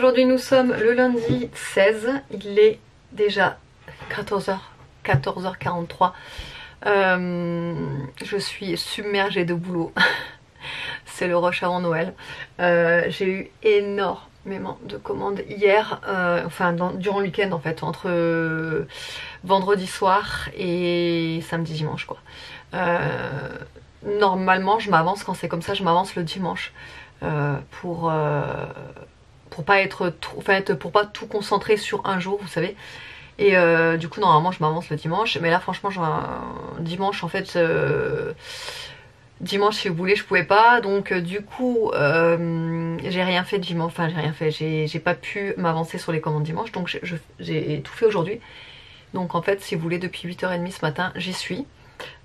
Aujourd'hui nous sommes le lundi 16, il est déjà 14h43. Je suis submergée de boulot. C'est le rush avant Noël. J'ai eu énormément de commandes hier, durant le week-end en fait, entre vendredi soir et samedi dimanche quoi. Normalement je m'avance quand c'est comme ça, je m'avance le dimanche pour pas être trop, pour pas tout concentrer sur un jour, vous savez. Et du coup normalement je m'avance le dimanche, mais là franchement dimanche en fait dimanche si vous voulez je pouvais pas, donc du coup j'ai rien fait dimanche, j'ai pas pu m'avancer sur les commandes dimanche, donc j'ai tout fait aujourd'hui. Donc en fait si vous voulez depuis 8h30 ce matin j'y suis.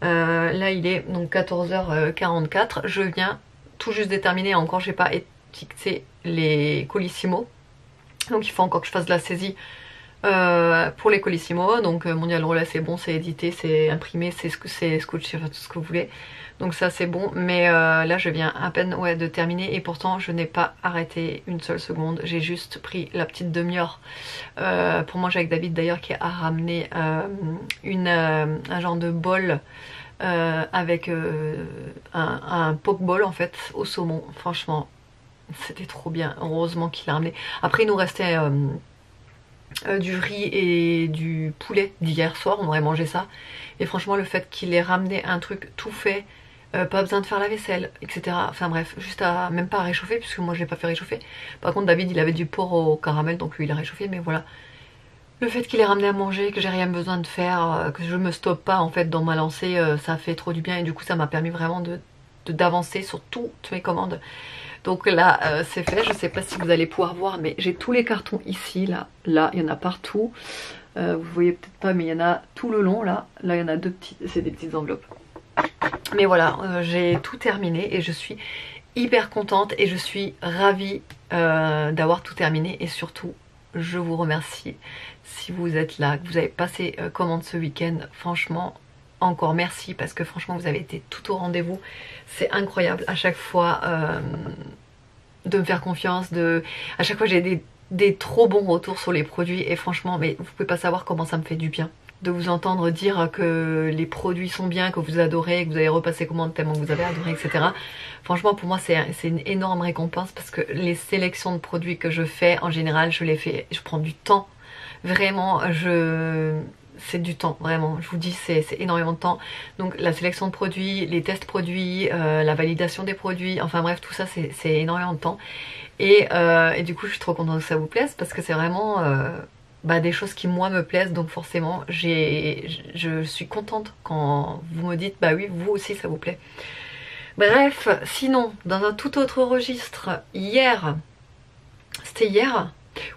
Là il est donc 14h44, je viens tout juste déterminer, encore j'ai pas étiqueté les colissimo, donc il faut encore que je fasse de la saisie pour les colissimo. Donc Mondial Relais c'est bon, c'est édité, c'est imprimé, c'est scotché, enfin tout ce que vous voulez, donc ça c'est bon. Mais là je viens à peine de terminer, et pourtant je n'ai pas arrêté une seule seconde. J'ai juste pris la petite demi-heure pour manger avec David d'ailleurs, qui a ramené un genre de bol avec un poke ball en fait au saumon. Franchement c'était trop bien, heureusement qu'il a ramené. Après il nous restait du riz et du poulet d'hier soir, on aurait mangé ça. Et franchement le fait qu'il ait ramené un truc tout fait, pas besoin de faire la vaisselle, etc. Enfin bref, juste à même pas à réchauffer, puisque moi je l'ai pas fait réchauffer. Par contre David il avait du porc au caramel, donc lui il a réchauffé, mais voilà. Le fait qu'il ait ramené à manger, que j'ai rien besoin de faire, que je me stoppe pas en fait dans ma lancée, ça fait trop du bien, et du coup ça m'a permis vraiment d'avancer sur toutes mes commandes. Donc là c'est fait, je sais pas si vous allez pouvoir voir, mais j'ai tous les cartons ici, là il y en a partout. Vous voyez peut-être pas, mais il y en a tout le long là il y en a deux petites, c'est des petites enveloppes. Mais voilà, j'ai tout terminé et je suis hyper contente et je suis ravie d'avoir tout terminé. Et surtout je vous remercie si vous êtes là, que vous avez passé commande ce week-end. Franchement encore merci, parce que franchement vous avez été tout au rendez-vous. C'est incroyable à chaque fois de me faire confiance, à chaque fois j'ai des trop bons retours sur les produits, et franchement mais vous pouvez pas savoir comment ça me fait du bien de vous entendre dire que les produits sont bien, que vous adorez, que vous avez repassé commande tellement que vous avez adoré, etc. Franchement pour moi c'est une énorme récompense, parce que les sélections de produits que je fais en général je prends du temps, vraiment c'est du temps, vraiment, je vous dis c'est énormément de temps. Donc la sélection de produits, les tests produits, la validation des produits, enfin bref tout ça c'est énormément de temps. Et du coup je suis trop contente que ça vous plaise, parce que c'est vraiment des choses qui moi me plaisent, donc forcément je suis contente quand vous me dites bah oui vous aussi ça vous plaît. Bref, sinon dans un tout autre registre, hier, c'était hier?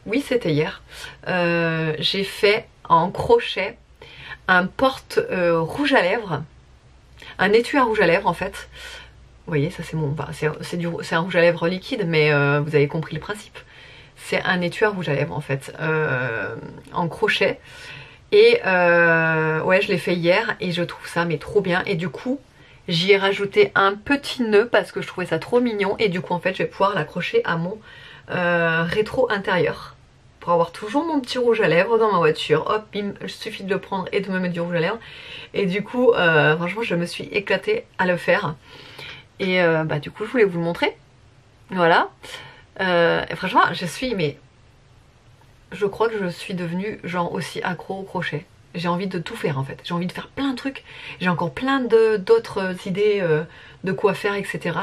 Oui c'était hier, j'ai fait en crochet un porte rouge à lèvres, un étui à rouge à lèvres en fait. Vous voyez, ça c'est c'est un rouge à lèvres liquide, mais vous avez compris le principe. C'est un étui à rouge à lèvres en fait, en crochet. Et ouais, je l'ai fait hier et je trouve ça mais trop bien. Et du coup j'y ai rajouté un petit nœud parce que je trouvais ça trop mignon. Et du coup en fait je vais pouvoir l'accrocher à mon rétro intérieur, pour avoir toujours mon petit rouge à lèvres dans ma voiture. Hop, bim, il suffit de le prendre et de me mettre du rouge à lèvres. Et du coup, franchement, je me suis éclatée à le faire. Et du coup, je voulais vous le montrer. Voilà. Et franchement, je crois que je suis devenue genre aussi accro au crochet. J'ai envie de tout faire en fait. J'ai envie de faire plein de trucs. J'ai encore plein d'autres idées de quoi faire, etc.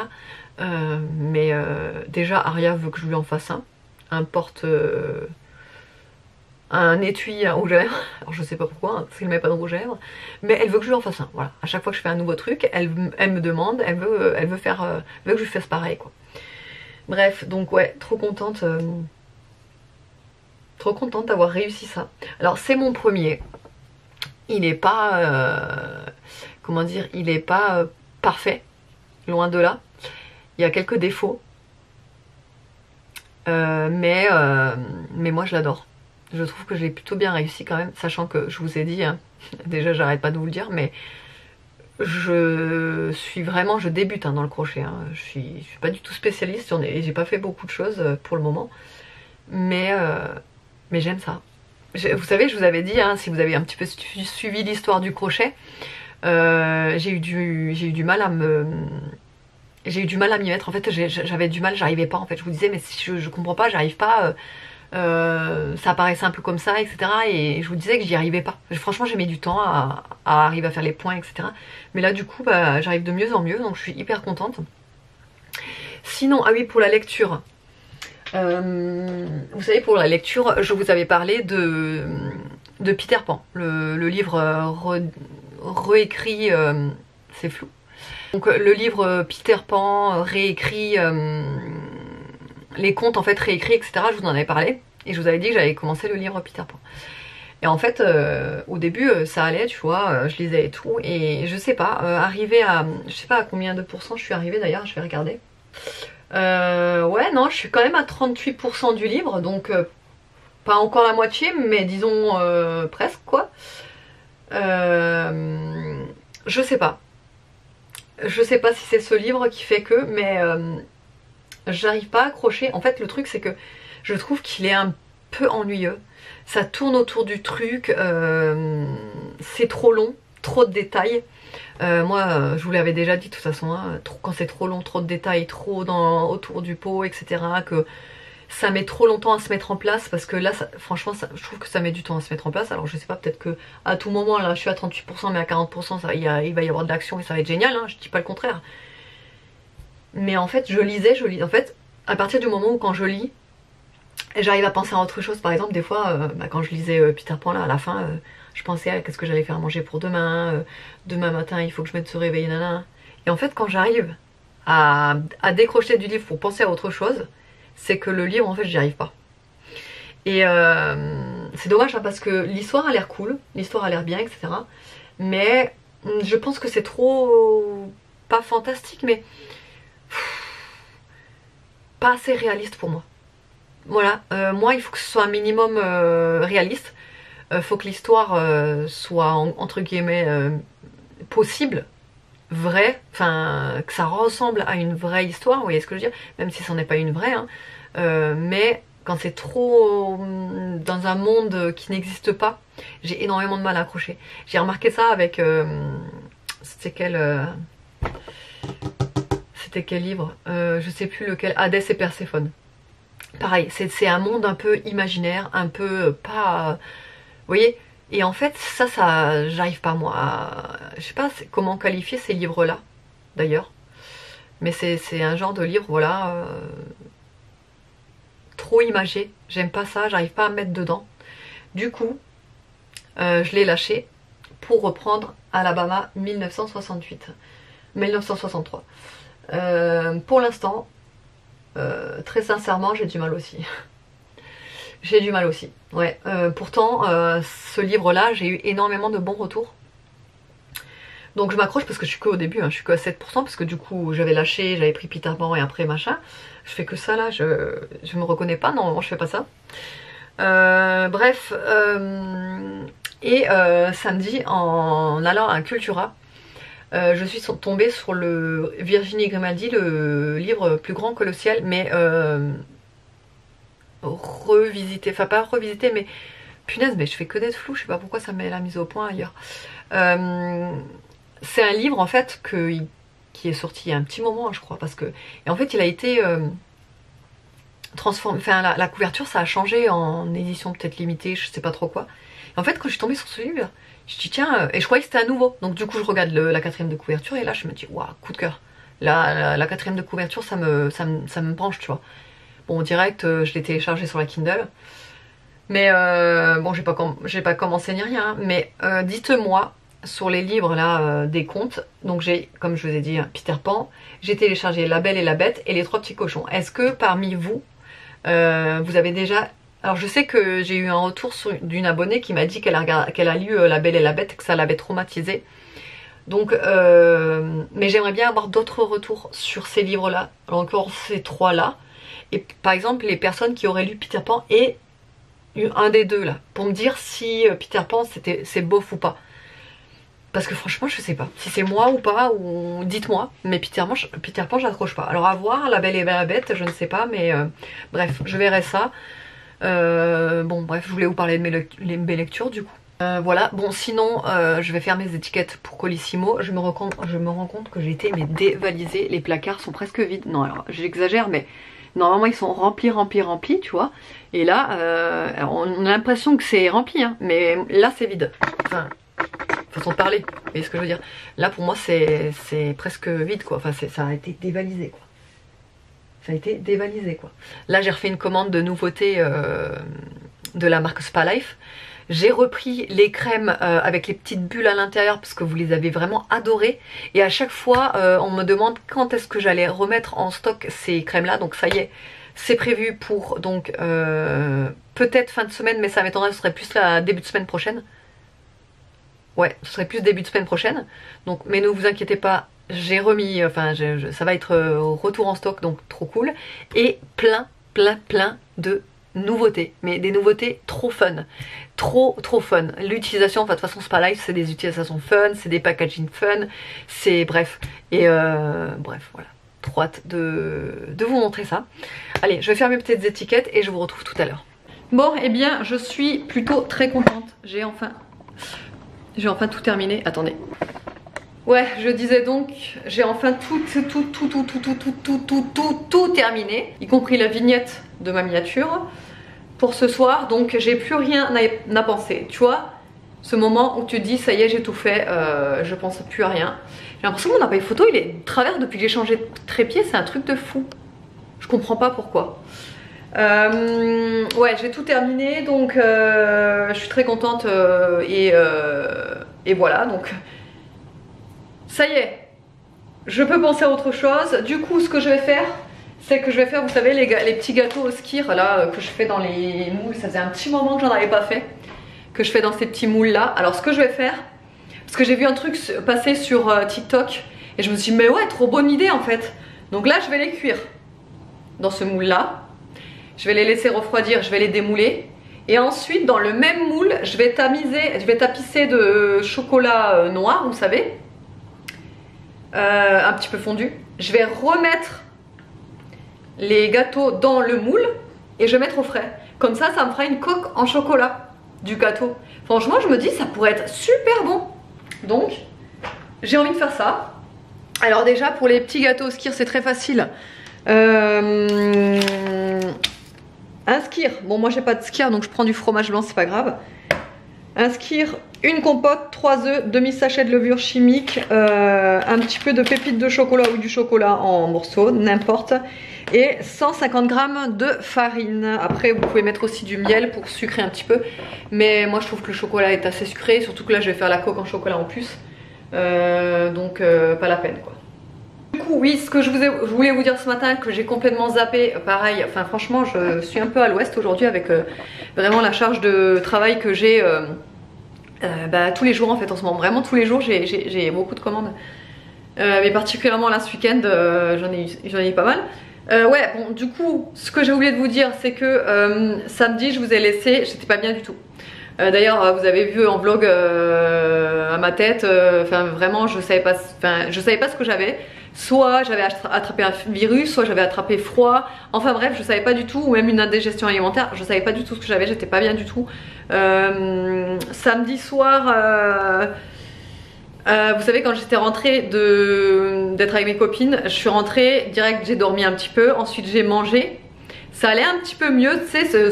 Mais déjà, Aria veut que je lui en fasse un porte... un étui à rouge à lèvres. Alors je sais pas pourquoi, parce qu'elle met pas de rouge à lèvres, mais elle veut que je lui en fasse un. Voilà, à chaque fois que je fais un nouveau truc, elle me demande, elle veut que je lui fasse pareil quoi. Bref, donc ouais, trop contente d'avoir réussi ça. Alors c'est mon premier, il n'est pas comment dire, il n'est pas parfait, loin de là. Il y a quelques défauts, mais moi je l'adore. Je trouve que je l'ai plutôt bien réussi quand même, sachant que je vous ai dit, hein, déjà j'arrête pas de vous le dire, mais je débute dans le crochet, hein. Je suis pas du tout spécialiste, j'ai pas fait beaucoup de choses pour le moment, mais j'aime ça. Vous savez, je vous avais dit, hein, si vous avez un petit peu suivi l'histoire du crochet, j'ai eu du mal à m'y mettre. En fait, j'avais du mal, j'arrivais pas. En fait, je vous disais, mais si je comprends pas, j'arrive pas. Ça paraît simple comme ça, etc. Et je vous disais que j'y arrivais pas. Franchement, j'ai mis du temps à arriver à faire les points, etc. Mais là, du coup, bah, j'arrive de mieux en mieux, donc je suis hyper contente. Sinon, ah oui, pour la lecture. Vous savez, pour la lecture, je vous avais parlé de Peter Pan, le livre réécrit, c'est flou. Donc le livre Peter Pan réécrit, les contes en fait réécrits, etc. Je vous en avais parlé et je vous avais dit que j'avais commencé le livre Peter Pan. Et en fait, au début, ça allait, tu vois, je lisais et tout, et je sais pas, arrivé à, je sais pas à combien de pourcents je suis arrivée d'ailleurs, je vais regarder. Ouais, non, je suis quand même à 38% du livre, donc pas encore la moitié, mais disons presque quoi. Je sais pas. Je sais pas si c'est ce livre qui fait que, mais j'arrive pas à accrocher. En fait, le truc, c'est que je trouve qu'il est un peu ennuyeux. Ça tourne autour du truc, c'est trop long, trop de détails. Moi, je vous l'avais déjà dit de toute façon, hein, quand c'est trop long, trop de détails, trop autour du pot, etc., que ça met trop longtemps à se mettre en place, parce que là, franchement, je trouve que ça met du temps à se mettre en place. Alors je sais pas, peut-être que à tout moment, là, je suis à 38%, mais à 40%, il va y avoir de l'action et ça va être génial, hein, je dis pas le contraire. Mais en fait, je lis. En fait, à partir du moment où quand je lis, j'arrive à penser à autre chose. Par exemple, des fois, quand je lisais Peter Pan, là, à la fin, je pensais à qu'est-ce que j'allais faire à manger pour demain. Demain matin, il faut que je mette ce réveil, nana. Et en fait, quand j'arrive à décrocher du livre pour penser à autre chose, c'est que le livre, en fait, j'y arrive pas. Et c'est dommage, hein, parce que l'histoire a l'air cool, l'histoire a l'air bien, etc. Mais je pense que c'est trop... pas fantastique, mais... pas assez réaliste pour moi. Voilà, moi il faut que ce soit un minimum réaliste. Faut que l'histoire soit entre guillemets possible, vraie, enfin que ça ressemble à une vraie histoire, vous voyez ce que je veux dire, même si ce n'est pas une vraie, hein. Mais quand c'est trop dans un monde qui n'existe pas, j'ai énormément de mal à accrocher. J'ai remarqué ça avec c'était quel livre, je sais plus lequel, Hadès et Perséphone. Pareil, c'est un monde un peu imaginaire, un peu pas... Vous voyez? Et en fait, ça j'arrive pas moi je sais pas comment qualifier ces livres-là, d'ailleurs. Mais c'est un genre de livre, voilà, trop imagé. J'aime pas ça, j'arrive pas à me mettre dedans. Du coup, je l'ai lâché pour reprendre Alabama 1963. Pour l'instant, très sincèrement, j'ai du mal aussi. J'ai du mal aussi, ouais. Pourtant, ce livre-là, j'ai eu énormément de bons retours. Donc je m'accroche parce que je suis qu'au début, hein, je suis qu'à 7%, parce que du coup, j'avais lâché, j'avais pris Peter Pan et après machin. Je fais que ça là, je me reconnais pas, normalement je fais pas ça. Bref, samedi, en allant à Cultura, je suis tombée sur le Virginie Grimaldi, le livre Plus grand que le ciel, mais revisité, enfin pas revisité, mais punaise, mais je fais que d'être flou, je sais pas pourquoi ça met la mise au point ailleurs. C'est un livre en fait qui est sorti il y a un petit moment, hein, je crois, parce que, et en fait il a été transformé, enfin la couverture ça a changé en édition peut-être limitée, je sais pas trop quoi. Et en fait quand je suis tombée sur ce livre, je dis tiens, et je croyais que c'était à nouveau, donc du coup je regarde la quatrième de couverture et là je me dis waouh, coup de cœur. La quatrième de couverture ça me branche, tu vois. Bon, direct, je l'ai téléchargé sur la Kindle. Mais bon, j'ai pas commencé ni rien. Mais dites-moi, sur les livres là des contes, donc j'ai, comme je vous ai dit, Peter Pan, j'ai téléchargé La Belle et la Bête et Les Trois Petits Cochons. Est-ce que parmi vous, vous avez déjà... Alors je sais que j'ai eu un retour d'une abonnée qui m'a dit qu'elle a lu La Belle et la Bête et que ça l'avait traumatisée. Donc, mais j'aimerais bien avoir d'autres retours sur ces livres-là, encore ces trois-là. Et par exemple, les personnes qui auraient lu Peter Pan et un des deux là, pour me dire si Peter Pan c'est bof ou pas. Parce que franchement, je sais pas si c'est moi ou pas, ou dites-moi. Mais Peter Pan, j'accroche pas. Alors à voir, La Belle et la Bête, je ne sais pas, mais bref, je verrai ça. Bon bref, je voulais vous parler de mes lectures du coup. Voilà, bon sinon je vais faire mes étiquettes pour Colissimo. Je me rends compte que j'ai été mais dévalisée. Les placards sont presque vides. Non alors j'exagère mais normalement ils sont remplis tu vois. Et là on a l'impression que c'est rempli hein, mais là c'est vide. Enfin, façon de parler, vous voyez ce que je veux dire. Là pour moi c'est presque vide quoi. Enfin ça a été dévalisé quoi. Ça a été dévalisé quoi. Là j'ai refait une commande de nouveautés de la marque Spa Life. J'ai repris les crèmes avec les petites bulles à l'intérieur parce que vous les avez vraiment adorées. Et à chaque fois, on me demande quand est-ce que j'allais remettre en stock ces crèmes-là. Donc ça y est, c'est prévu pour donc peut-être fin de semaine, mais ça m'étonnerait, ce serait plus la début de semaine prochaine. Ouais, ce serait plus début de semaine prochaine. Donc, mais ne vous inquiétez pas, j'ai remis, enfin ça va être retour en stock, donc trop cool. Et plein de nouveautés, mais des nouveautés trop fun, trop fun. L'utilisation, enfin de toute façon Spa Life c'est des utilisations fun, c'est des packaging fun, c'est bref, et bref voilà, trop hâte de vous montrer ça. Allez, je vais faire mes petites étiquettes et je vous retrouve tout à l'heure. Bon, et eh bien je suis plutôt très contente, j'ai enfin tout terminé, attendez. Ouais, je disais donc, j'ai enfin tout terminé, y compris la vignette de ma miniature pour ce soir, donc j'ai plus rien à penser, tu vois, ce moment où tu te dis ça y est j'ai tout fait, je pense plus à rien. J'ai l'impression que mon appareil photo il est de travers depuis que j'ai changé de trépied, c'est un truc de fou, je comprends pas pourquoi. Ouais, j'ai tout terminé, donc je suis très contente et voilà, donc ça y est, je peux penser à autre chose. Du coup, ce que je vais faire, c'est que je vais faire, vous savez, les petits gâteaux au skir là que je fais dans les moules. Ça faisait un petit moment que j'en avais pas fait, que je fais dans ces petits moules là. Alors ce que je vais faire, parce que j'ai vu un truc passer sur TikTok et je me suis dit mais ouais, trop bonne idée en fait. Donc là, je vais les cuire dans ce moule là. Je vais les laisser refroidir, je vais les démouler. Et ensuite, dans le même moule, je vais tapisser de chocolat noir, vous savez. Un petit peu fondu. Je vais remettre les gâteaux dans le moule et je vais mettre au frais. Comme ça, ça me fera une coque en chocolat du gâteau. Franchement, je me dis ça pourrait être super bon. Donc, j'ai envie de faire ça. Alors déjà, pour les petits gâteaux au skir, c'est très facile. Un skir. Bon, moi, j'ai pas de skir, donc je prends du fromage blanc, c'est pas grave. Un skir, une compote, 3 œufs, demi-sachet de levure chimique, un petit peu de pépites de chocolat ou du chocolat en morceaux, n'importe, et 150 g de farine. Après, vous pouvez mettre aussi du miel pour sucrer un petit peu, mais moi je trouve que le chocolat est assez sucré, surtout que là je vais faire la coque en chocolat en plus, donc pas la peine quoi. Du coup, oui, ce que je voulais vous dire ce matin, que j'ai complètement zappé, pareil, enfin franchement je suis un peu à l'ouest aujourd'hui avec vraiment la charge de travail que j'ai tous les jours en fait en ce moment, vraiment tous les jours j'ai beaucoup de commandes, mais particulièrement là ce week-end j'en ai eu pas mal. Ouais, bon du coup ce que j'ai oublié de vous dire c'est que samedi je vous ai laissé, j'étais pas bien du tout. D'ailleurs vous avez vu en vlog à ma tête, enfin vraiment je savais pas ce que j'avais. Soit j'avais attrapé un virus, soit j'avais attrapé froid. Enfin bref, je savais pas du tout, ou même une indigestion alimentaire. Je savais pas du tout ce que j'avais, j'étais pas bien du tout. Samedi soir, vous savez quand j'étais rentrée d'être avec mes copines, je suis rentrée direct, j'ai dormi un petit peu, ensuite j'ai mangé. Ça allait un petit peu mieux, tu sais,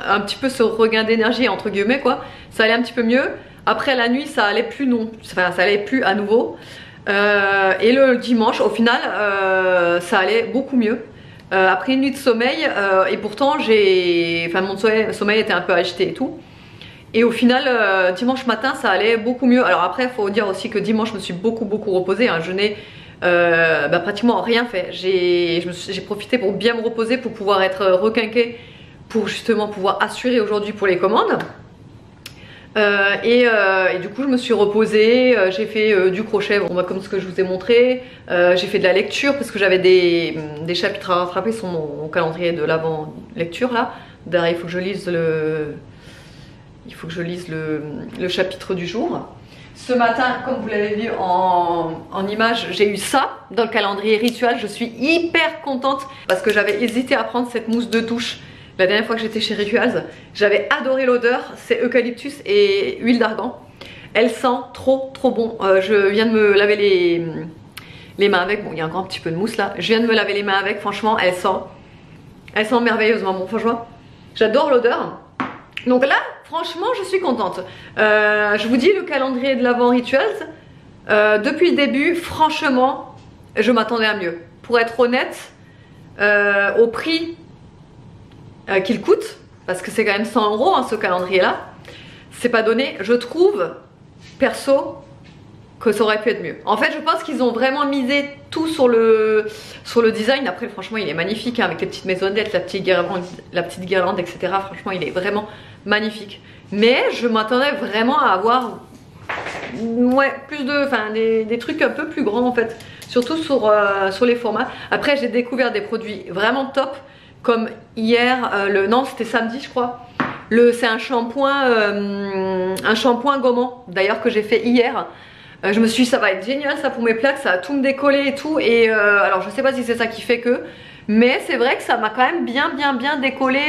un petit peu ce regain d'énergie entre guillemets quoi. Ça allait un petit peu mieux. Après la nuit, ça allait plus ça allait plus à nouveau. Et le dimanche au final ça allait beaucoup mieux après une nuit de sommeil et pourtant mon sommeil était un peu agité et tout, et au final dimanche matin ça allait beaucoup mieux. Alors après il faut dire aussi que dimanche je me suis beaucoup reposée hein. Je n'ai pratiquement rien fait, j'ai profité pour bien me reposer, pour pouvoir être requinquée, pour justement pouvoir assurer aujourd'hui pour les commandes. Et du coup je me suis reposée, j'ai fait du crochet, bon, comme ce que je vous ai montré, j'ai fait de la lecture parce que j'avais des chapitres à rattraper sur mon calendrier de l'avant lecture là. D'ailleurs il faut que je lise le chapitre du jour. Ce matin, comme vous l'avez vu en image, j'ai eu ça dans le calendrier rituel. Je suis hyper contente parce que j'avais hésité à prendre cette mousse de douche la dernière fois que j'étais chez Rituals. J'avais adoré l'odeur, c'est eucalyptus et huile d'argan. Elle sent trop bon. Je viens de me laver les mains avec. Bon, il y a encore un petit peu de mousse là. Je viens de me laver les mains avec, franchement, elle sent merveilleusement bon. Franchement, j'adore l'odeur. Donc là, franchement, je suis contente. Je vous dis, le calendrier de l'Avent Rituals, depuis le début, franchement, je m'attendais à mieux. Pour être honnête, au prix qu'il coûte, parce que c'est quand même 100 € hein, ce calendrier-là, c'est pas donné. Je trouve, perso, que ça aurait pu être mieux. En fait, je pense qu'ils ont vraiment misé tout sur le design. Après, franchement, il est magnifique hein, avec les petites maisonnettes, la petite guirlande, etc. Franchement, il est vraiment magnifique. Mais je m'attendais vraiment à avoir plus de, enfin, des trucs un peu plus grands en fait. Surtout sur les formats. Après, j'ai découvert des produits vraiment top, comme hier, non, c'était samedi, je crois. C'est un shampoing gommant, d'ailleurs, que j'ai fait hier. Je me suis dit ça va être génial ça pour mes plaques, ça va tout me décoller et tout. Et alors je sais pas si c'est ça qui fait que, mais c'est vrai que ça m'a quand même bien décollé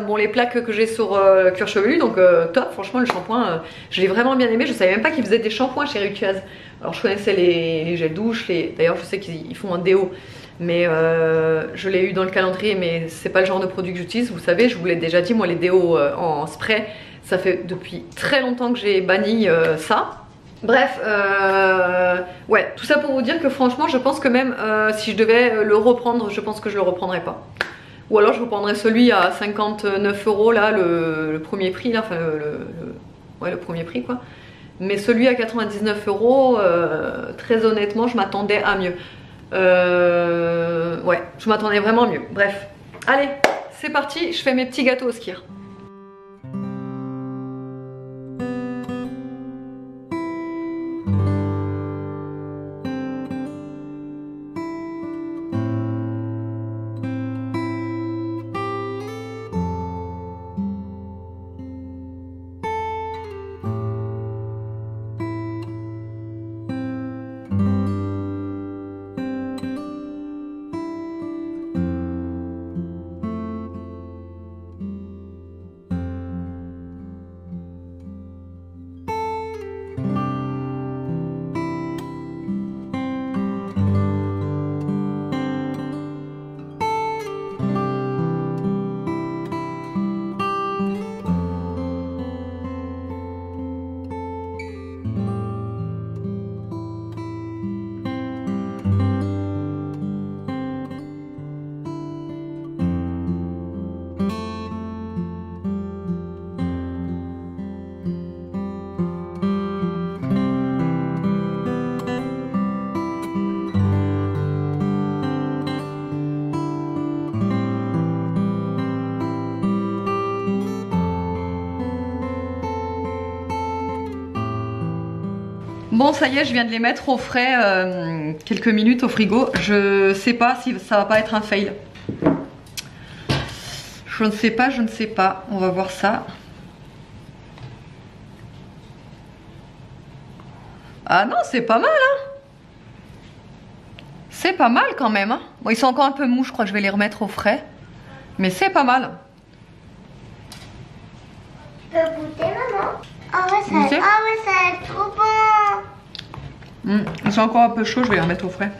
bon, les plaques que j'ai sur cuir chevelu. Donc top, franchement le shampoing je l'ai vraiment bien aimé. Je savais même pas qu'ils faisaient des shampoings chez Rituals. Alors je connaissais les gels douche, d'ailleurs je sais qu'ils font un déo, mais je l'ai eu dans le calendrier, mais c'est pas le genre de produit que j'utilise. Vous savez, je vous l'ai déjà dit, moi les déos en spray, ça fait depuis très longtemps que j'ai banni ça. Bref, ouais, tout ça pour vous dire que franchement, je pense que même si je devais le reprendre, je pense que je le reprendrais pas. Ou alors je reprendrais celui à 59 € là, le premier prix là, enfin ouais, le premier prix quoi. Mais celui à 99 €, très honnêtement, je m'attendais à mieux. Ouais, je m'attendais vraiment à mieux. Bref, allez, c'est parti, je fais mes petits gâteaux au skyr. Bon, ça y est, je viens de les mettre au frais quelques minutes au frigo. Je sais pas si ça va pas être un fail. Je ne sais pas. On va voir ça. Ah non, c'est pas mal, hein. C'est pas mal quand même, hein. Bon, ils sont encore un peu mous, je crois que je vais les remettre au frais. Mais c'est pas mal. Tu peux goûter, maman? Ah ouais, ça va être trop bon. Ils sont encore un peu chauds, je vais les remettre au frais.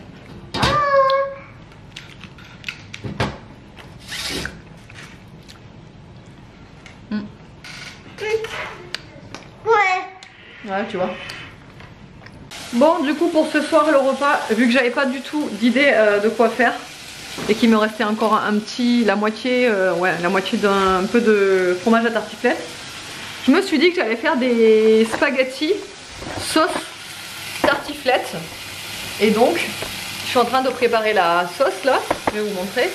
Ouais, tu vois. Bon, du coup, pour ce soir, le repas, vu que j'avais pas du tout d'idée de quoi faire et qu'il me restait encore la moitié d'un peu de fromage à tartiflette, je me suis dit que j'allais faire des spaghettis sauce tartiflette. Et donc, je suis en train de préparer la sauce là, je vais vous montrer.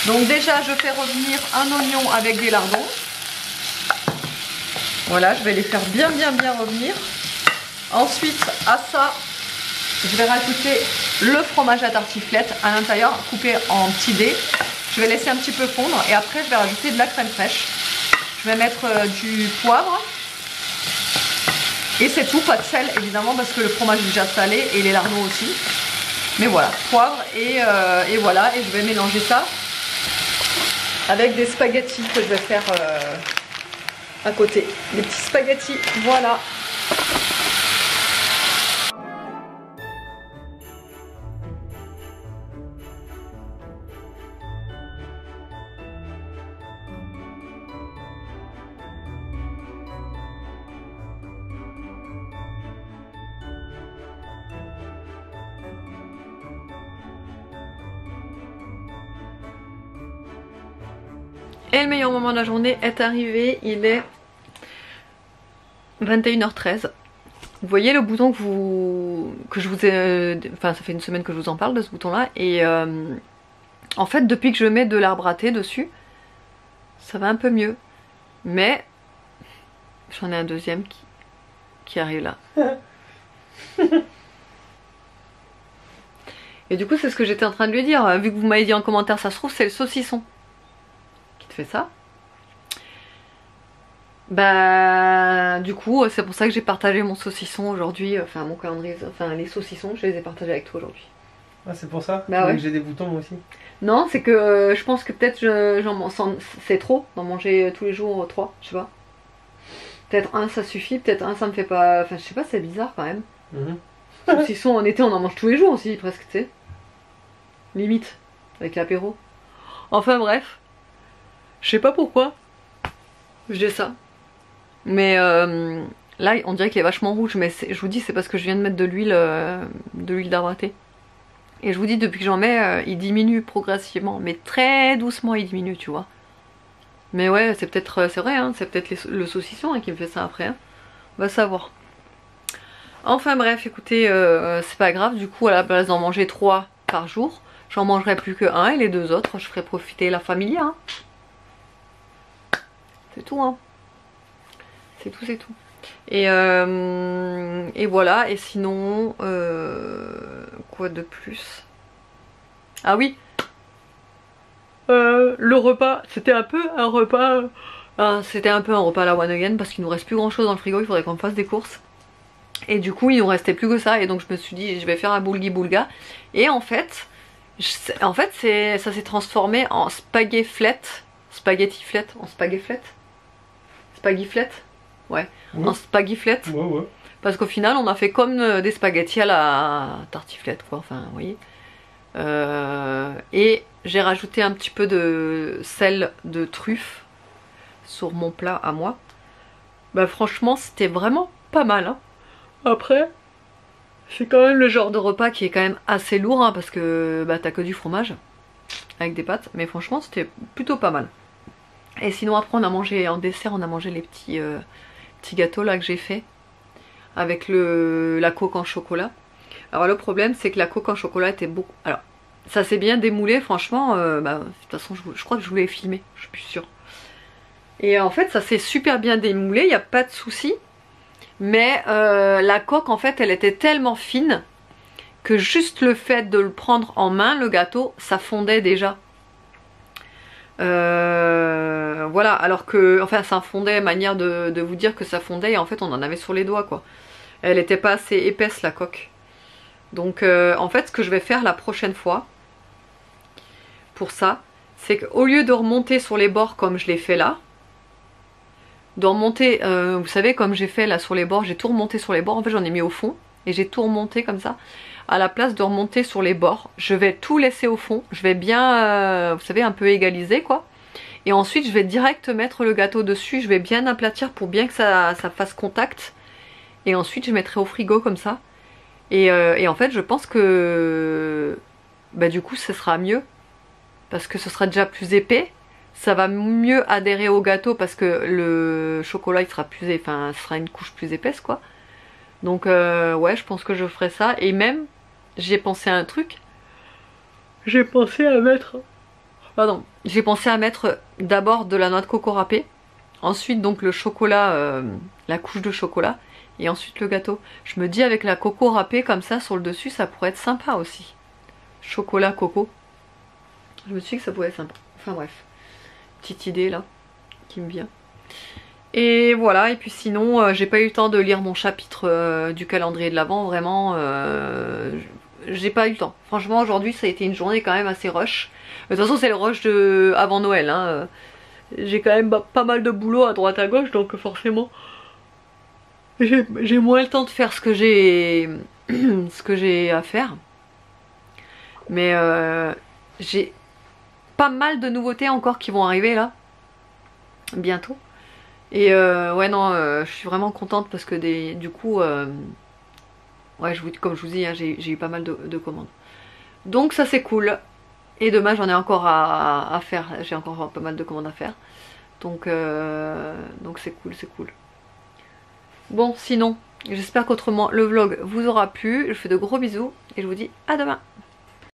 Donc déjà, je fais revenir un oignon avec des lardons. Voilà, je vais les faire bien revenir. Ensuite, à ça, je vais rajouter le fromage à tartiflette à l'intérieur, coupé en petits dés. Je vais laisser un petit peu fondre et après, je vais rajouter de la crème fraîche. Je vais mettre du poivre. Et c'est tout, pas de sel évidemment parce que le fromage est déjà salé et les lardons aussi. Mais voilà, poivre et voilà, et je vais mélanger ça. avec des spaghettis que je vais faire à côté. Des petits spaghettis, voilà. Et le meilleur moment de la journée est arrivé, il est 21h13. Vous voyez le bouton que je vous ai... Enfin ça fait une semaine que je vous en parle de ce bouton là. Et en fait depuis que je mets de l'arbre à thé dessus, ça va un peu mieux. Mais j'en ai un deuxième qui arrive là. Et du coup c'est ce que j'étais en train de lui dire. Vu que vous m'avez dit en commentaire ça se trouve c'est le saucisson qui te fait ça. Bah du coup c'est pour ça que j'ai partagé mon saucisson aujourd'hui, enfin mon calendrier, enfin les saucissons je les ai partagés avec toi aujourd'hui. Ah c'est pour ça? Bah ouais. J'ai des boutons moi aussi. Non c'est que je pense que peut-être c'est trop d'en manger tous les jours 3, je sais pas. Peut-être un ça suffit, peut-être un ça me fait pas, enfin je sais pas, c'est bizarre quand même. Saucisson en été on en mange tous les jours aussi presque, tu sais. Limite, avec l'apéro. Enfin bref, je sais pas pourquoi je dis ça. Mais là on dirait qu'il est vachement rouge, mais je vous dis c'est parce que je viens de mettre de l'huile d'arbre à thé. Et je vous dis depuis que j'en mets il diminue progressivement, mais très doucement il diminue tu vois. Mais ouais c'est peut-être, c'est vrai hein, c'est peut-être le saucisson hein, qui me fait ça après hein. On va savoir. Enfin bref écoutez c'est pas grave, du coup à la place d'en manger 3 par jour, j'en mangerai plus que 1 et les 2 autres je ferai profiter la famille hein. C'est tout hein. C'est tout, c'est tout. Et voilà, et sinon, quoi de plus? Ah oui, le repas, c'était un peu un repas, c'était un peu un repas à la one again parce qu'il nous reste plus grand chose dans le frigo, il faudrait qu'on fasse des courses. Et du coup, il nous restait plus que ça, et donc je me suis dit, je vais faire un boulgui boulga. Et en fait, ça s'est transformé en spaghettiflette, en spaghettiflette. Ouais, en spaghettiflette. Ouais, ouais. Parce qu'au final, on a fait comme des spaghettis à la tartiflette, quoi. Enfin, vous voyez. Et j'ai rajouté un petit peu de sel de truffe sur mon plat à moi. Bah, franchement, c'était vraiment pas mal. Hein. Après, c'est quand même le genre de repas qui est quand même assez lourd, hein, parce que bah, t'as que du fromage avec des pâtes. Mais franchement, c'était plutôt pas mal. Et sinon, après, on a mangé en dessert, on a mangé les petits gâteaux là que j'ai fait avec la coque en chocolat. Alors le problème c'est que la coque en chocolat était beaucoup... Alors ça s'est bien démoulé franchement, bah, de toute façon je crois que je voulais filmer, je suis plus sûre. Et en fait ça s'est super bien démoulé, il n'y a pas de souci. Mais la coque en fait elle était tellement fine que juste le fait de le prendre en main le gâteau ça fondait déjà. Voilà, alors que, enfin ça fondait, manière de vous dire que ça fondait et en fait on en avait sur les doigts quoi. Elle était pas assez épaisse la coque. Donc en fait ce que je vais faire la prochaine fois pour ça, c'est qu'au lieu de remonter sur les bords comme je l'ai fait là, de remonter, vous savez comme j'ai fait là sur les bords, j'ai tout remonté sur les bords, en fait j'en ai mis au fond et j'ai tout remonté comme ça. À la place de remonter sur les bords, je vais tout laisser au fond, je vais bien, vous savez, un peu égaliser quoi. Et ensuite je vais direct mettre le gâteau dessus, je vais bien aplatir pour bien que ça fasse contact. Et ensuite je mettrai au frigo comme ça. Et en fait je pense que bah, du coup ce sera mieux. Parce que ce sera déjà plus épais. Ça va mieux adhérer au gâteau parce que le chocolat il sera plus, enfin ce sera une couche plus épaisse quoi. Donc ouais je pense que je ferai ça. Et même j'ai pensé à un truc. J'ai pensé à mettre d'abord de la noix de coco râpée. Ensuite donc le chocolat, la couche de chocolat. Et ensuite le gâteau. Je me dis avec la coco râpée comme ça sur le dessus ça pourrait être sympa aussi. Chocolat coco. Je me suis dit que ça pourrait être sympa. Enfin bref. Petite idée là qui me vient. Et voilà, et puis sinon j'ai pas eu le temps de lire mon chapitre du calendrier de l'Avent, vraiment j'ai pas eu le temps. Franchement aujourd'hui ça a été une journée quand même assez rush. De toute façon c'est le rush de... avant Noël, hein. J'ai quand même pas mal de boulot à droite à gauche, donc forcément j'ai moins le temps de faire ce que j'ai ce que j'ai à faire. Mais j'ai pas mal de nouveautés encore qui vont arriver là bientôt. Et ouais non, je suis vraiment contente parce que du coup ouais, comme je vous dis, hein, j'ai eu pas mal de commandes. Donc ça c'est cool. Et demain j'en ai encore à faire, j'ai encore pas mal de commandes à faire. Donc c'est cool, c'est cool. Bon sinon, j'espère qu'autrement le vlog vous aura plu. Je vous fais de gros bisous et je vous dis à demain.